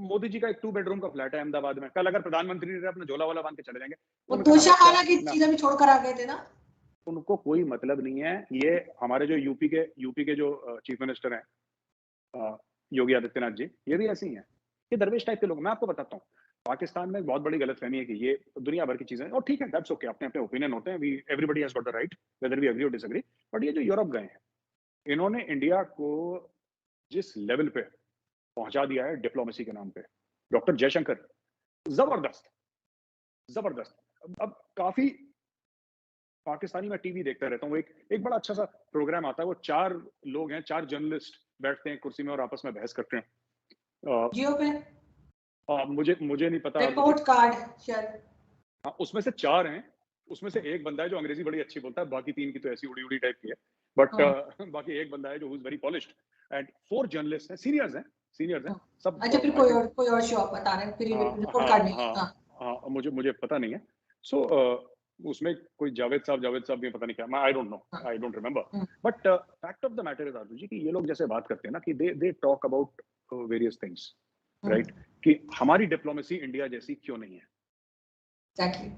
मोदी जी का एक 2 बेडरूम का फ्लैट है अहमदाबाद में। कल अगर प्रधानमंत्री रहे अपना झोला वाला बांध के चले जाएंगे। वो उनका तोशाखाना की चीजें भी छोड़कर आ गए थे ना। उनको कोई मतलब नहीं है। ये हमारे जो यूपी के जो चीफ मिनिस्टर हैं योगी आदित्यनाथ जी, ये भी ऐसे ही हैं। ये दरवेश टाइप के लोग। मैं आपको बताता हूँ, पाकिस्तान में एक बहुत बड़ी गलतफहमी है कि ये दुनिया भर की चीजें, और ठीक है, दैट्स ओके, अपने अपने ओपिनियन होते हैं, we everybody has got the right whether we agree और डिसएग्री। बट ये जो यूरोप गए हैं, इन्होंने इंडिया को जिस लेवल पे पहुंचा दिया है डिप्लोमेसी के नाम पे, डॉक्टर जयशंकर, जबरदस्त जबरदस्त। अब काफी पाकिस्तानी मैं टीवी देखता रहता हूँ, एक बड़ा अच्छा सा प्रोग्राम आता है, वो 4 लोग हैं, 4 जर्नलिस्ट बैठते हैं कुर्सी में और आपस में बहस करते हैं। जियो पे मुझे नहीं पता। रिपोर्ट कार्ड शायद। हाँ, उसमें से 4 हैं, उसमें से एक बंदा है जो अंग्रेजी बड़ी अच्छी बोलता है, बाकी 3 की तो ऐसी उड़ी उड़ी टाइप की है। बट बाकी एक बंदा है जो वेरी पॉलिश्ड, एंड 4 जर्नलिस्ट हैं, सीनियर्स हैं सब। अच्छा, फिर कोई और शो आप बता रहे हैं, फिर रिपोर्ट कार्ड नहीं है। हाँ, मुझे पता नहीं है। सो उसमें कोई जावेद साहब भी पता नहीं क्या, I don't know, I don't remember. But fact of the matter is आरजू जी कि ये लोग जैसे बात करते हैं ना कि they talk about various things, right, कि हमारी डिप्लोमेसी इंडिया जैसी क्यों नहीं है। Exactly.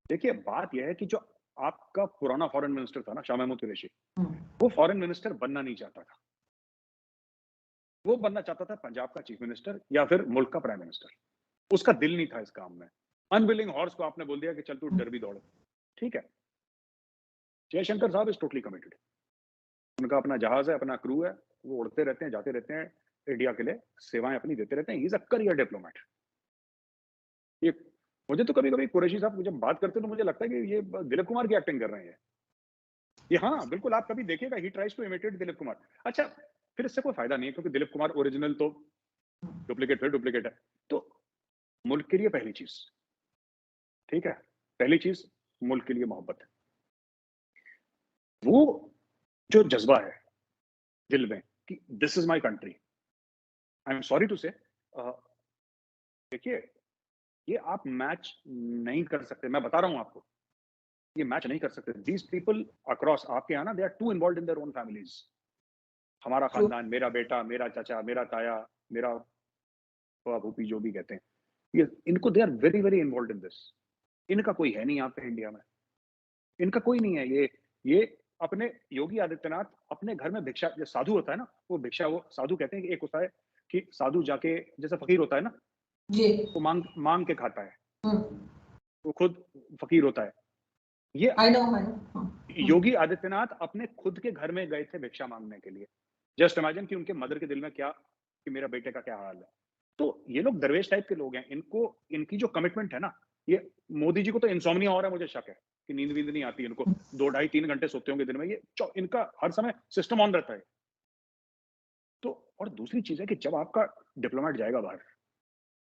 देखिए, बात यह है कि जो आपका पुराना फॉरेन मिनिस्टर था ना, शाह महमूद कुरैशी, वो फॉरेन मिनिस्टर बनना नहीं चाहता था। वो बनना चाहता था पंजाब का चीफ मिनिस्टर या फिर मुल्क का प्राइम मिनिस्टर। उसका दिल नहीं था इस काम में। अनविलिंग हॉर्स को आपने बोल दिया कि चल तू डर भी दौड़, ठीक है। जयशंकर साहब इज टोटली कमिटेड। उनका अपना जहाज है, अपना क्रू है, वो उड़ते रहते हैं, जाते रहते हैं, इंडिया के लिए सेवाएं अपनी देते रहते हैं। He is a career diplomat. ये मुझे तो कभी-कभी कुरैशी साहब जब बात करते हैं तो मुझे लगता है कि ये दिलीप कुमार की एक्टिंग कर रहे हैं। ये हाँ, बिल्कुल, आप कभी देखिएगा, he tries to imitate Dilip Kumar. अच्छा, फिर इससे कोई फायदा नहीं है, क्योंकि दिलीप कुमार ओरिजिनल तो डुप्लीकेट फिर डुप्लीकेट है। तो मुल्क के लिए पहली चीज, ठीक है, पहली चीज मुल्क के लिए मोहब्बत है। वो जो जज्बा है दिल में कि this is my country, I am sorry to say, देखिए, ये आप मैच नहीं कर सकते। मैं बता रहा हूं आपको, ये मैच नहीं कर सकते। दीज पीपल अक्रॉस आपके यहाँ ना, they are to involve in their own families. हमारा खानदान, मेरा बेटा, मेरा चाचा, मेरा ताया, मेरा भूपी, जो भी कहते हैं, ये इनको they are very very involve in this. इनका कोई है नहीं यहाँ पे इंडिया में, इनका कोई नहीं है। ये अपने योगी आदित्यनाथ अपने घर में भिक्षा, जो साधु होता है ना, वो भिक्षा, वो साधु कहते हैं कि एक होता है कि साधु जाके, जैसे फकीर होता है ना, जी, वो मांग के खाता है, वो खुद फकीर होता है। ये I know. योगी आदित्यनाथ अपने खुद के घर में गए थे भिक्षा मांगने के लिए। जस्ट इमेजिन कि उनके मदर के दिल में क्या, कि मेरा बेटे का क्या हाल है। तो ये लोग दरवेश टाइप के लोग हैं। इनको, इनकी जो कमिटमेंट है ना, ये मोदी जी को तो इंसोम्निया हो रहा है, मुझे शक है कि नींद वींद नहीं आती इनको। 2 ढाई 3 घंटे सोते होंगे दिन में। ये इनका हर समय सिस्टम ऑन रहता है। तो और दूसरी चीज है कि जब आपका डिप्लोमेट जाएगा बाहर,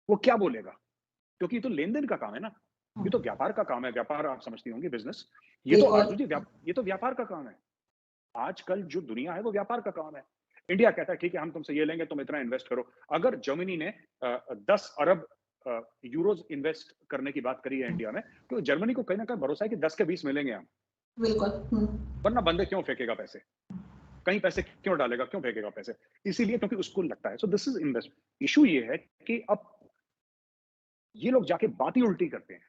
वो क्या बोलेगा, क्योंकि ये तो लेन देन का काम है ना, ये तो व्यापार का काम है। व्यापार आप समझती होंगी, बिजनेस। ये तो आरजू जी, ये तो व्यापार का काम है। आजकल जो दुनिया है वो व्यापार का काम है। इंडिया कहता है ठीक है, हम तुमसे ये लेंगे, तुम इतना इन्वेस्ट करो। अगर जर्मनी ने 10 अरब यूरोज इन्वेस्ट करने की बात करी है इंडिया में, तो जर्मनी को कहीं ना कहीं भरोसा है कि 10 के 20 मिलेंगे हम। बिल्कुल। वरना बंदे क्यों फेंकेगा पैसे, कहीं पैसे क्यों डालेगा, क्यों फेंकेगा पैसे? इसीलिए क्योंकि उसको लगता है। So this is invest. Issue ये है कि अब ये लोग जाके बात ही उल्टी करते हैं।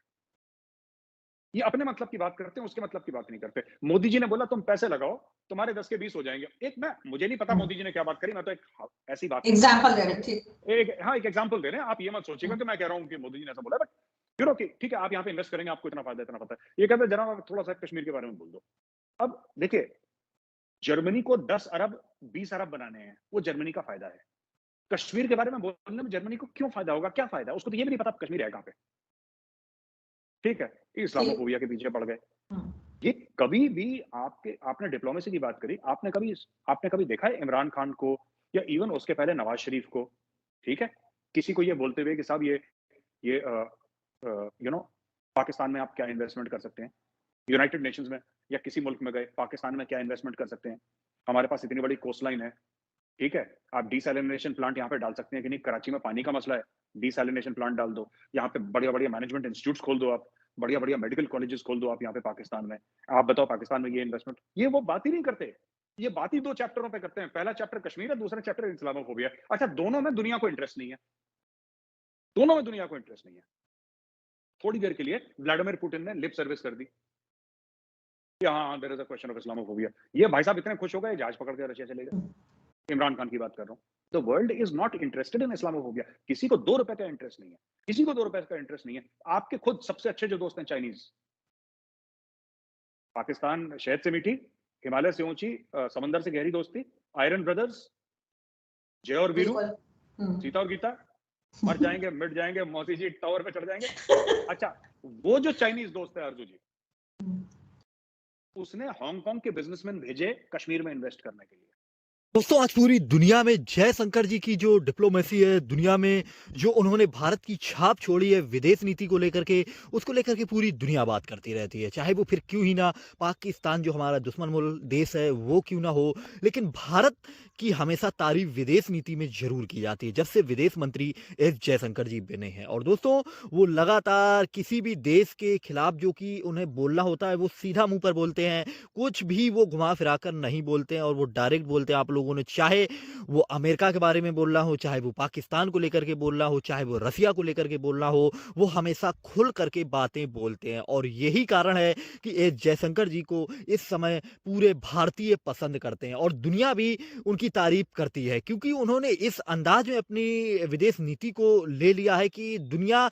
ये अपने मतलब की बात करते हैं, उसके मतलब की बात नहीं करते। मोदी जी ने बोला तुम पैसे लगाओ, तुम्हारे 10 के 20 हो जाएंगे। मुझे नहीं पता मोदी जी ने क्या बात करी, मैं तो एक ऐसी बात एग्जांपल दे रहे थे। एक एग्जांपल दे रहे हैं। आप ये मत सोचिएगा कि मैं कह रहा हूँ कि मोदी जी ने ऐसा बोला, बट फिर ओके, ठीक है, आप यहाँ पे इन्वेस्ट करेंगे, आपको इतना फायदा, इतना पता है। ये कहते हैं जनाब थोड़ा सा कश्मीर के बारे में बोल दो। अब देखिए, जर्मनी को 10 अरब 20 अरब बनाने हैं, वो जर्मनी का फायदा है। कश्मीर के बारे में बोलने में जर्मनी को क्यों फायदा होगा, क्या फायदा? उसको तो ये भी नहीं पता कश्मीर है कहाँ पे, ठीक है। इस्लामोफोबिया के पीछे पड़ गए। ये कभी भी आपने डिप्लोमेसी की बात करी, आपने कभी देखा है इमरान खान को, या इवन उसके पहले नवाज शरीफ को, ठीक है, किसी को ये बोलते हुए कि साहब ये यू नो पाकिस्तान में आप क्या इन्वेस्टमेंट कर सकते हैं, यूनाइटेड नेशंस में या किसी मुल्क में गए, पाकिस्तान में क्या इन्वेस्टमेंट कर सकते हैं, हमारे पास इतनी बड़ी कोस्ट लाइन है, ठीक है, आप डीसैलिनेशन प्लांट यहाँ पे डाल सकते हैं कि नहीं, कराची में पानी का मसला है, डीसैलिनेशन प्लांट डाल दो, यहाँ पे बढ़िया बढ़िया मैनेजमेंट इंस्टीट्यूट्स खोल दो, आप बढ़िया बढ़िया मेडिकल कॉलेजेस खोल दो आप यहाँ पे पाकिस्तान में। आप बताओ पाकिस्तान में ये इन्वेस्टमेंट, ये वो बात ही नहीं करते। ये बात ही 2 चैप्टरों पे करते हैं। पहला चैप्टर कश्मीर है, दूसरा चैप्टर इस्लामोफोबिया। अच्छा, दोनों में दुनिया को इंटरेस्ट नहीं है। दोनों में दुनिया को इंटरेस्ट नहीं है। थोड़ी देर के लिए व्लादिमीर पुतिन ने लिप सर्विस कर दी कि हाँ, there is a question of Islamophobia. ये भाई साहब इतने खुश हो गए, जहाज पकड़ के रशिया चले गए। इमरान खान की बात कर रहा हूँ। The world is not interested in Islamophobia. किसी को ₹2 का इंटरेस्ट नहीं है। किसी को ₹2 का इंटरेस्ट नहीं है। आपके खुद सबसे अच्छे जो दोस्त हैं चाइनीज, पाकिस्तान शहद से मीठी, हिमालय से ऊंची, समंदर से गहरी दोस्ती, आयरन ब्रदर्स, जय और वीरू, सीता और गीता, मर जाएंगे, मिट जाएंगे, मौसी जी टावर पे चढ़ जाएंगे। अच्छा, वो जो चाइनीज दोस्त है अर्जु जी, उसने हांगकांग के बिजनेसमैन भेजे कश्मीर में इन्वेस्ट करने के लिए। दोस्तों, आज पूरी दुनिया में जयशंकर जी की जो डिप्लोमेसी है, दुनिया में जो उन्होंने भारत की छाप छोड़ी है विदेश नीति को लेकर के, उसको लेकर के पूरी दुनिया बात करती रहती है। चाहे वो फिर क्यों ही ना पाकिस्तान जो हमारा दुश्मन मुल्क देश है वो क्यों ना हो, लेकिन भारत की हमेशा तारीफ विदेश नीति में जरूर की जाती है, जब से विदेश मंत्री एस जयशंकर जी बने हैं। और दोस्तों, वो लगातार किसी भी देश के खिलाफ जो कि उन्हें बोलना होता है वो सीधा मुंह पर बोलते हैं, कुछ भी वो घुमा फिरा कर नहीं बोलते हैं और वो डायरेक्ट बोलते हैं। आप लोगों ने चाहे वो अमेरिका के बारे में बोलना हो, चाहे वो पाकिस्तान को लेकर के बोलना हो, चाहे वो रसिया को लेकर के बोलना हो, वो हमेशा खुल करके बातें बोलते हैं। और यही कारण है कि एस जयशंकर जी को इस समय पूरे भारतीय पसंद करते हैं और दुनिया भी उनकी तारीफ करती है, क्योंकि उन्होंने इस अंदाज में अपनी विदेश नीति को ले लिया है कि दुनिया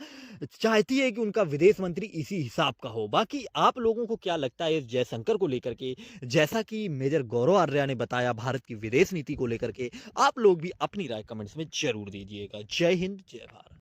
चाहती है कि उनका विदेश मंत्री इसी हिसाब का हो। बाकी आप लोगों को क्या लगता है इस जयशंकर को लेकर के? जैसा कि मेजर गौरव आर्या ने बताया भारत की विदेश नीति को लेकर के, आप लोग भी अपनी राय कमेंट्स में जरूर दीजिएगा। जय हिंद, जय भारत।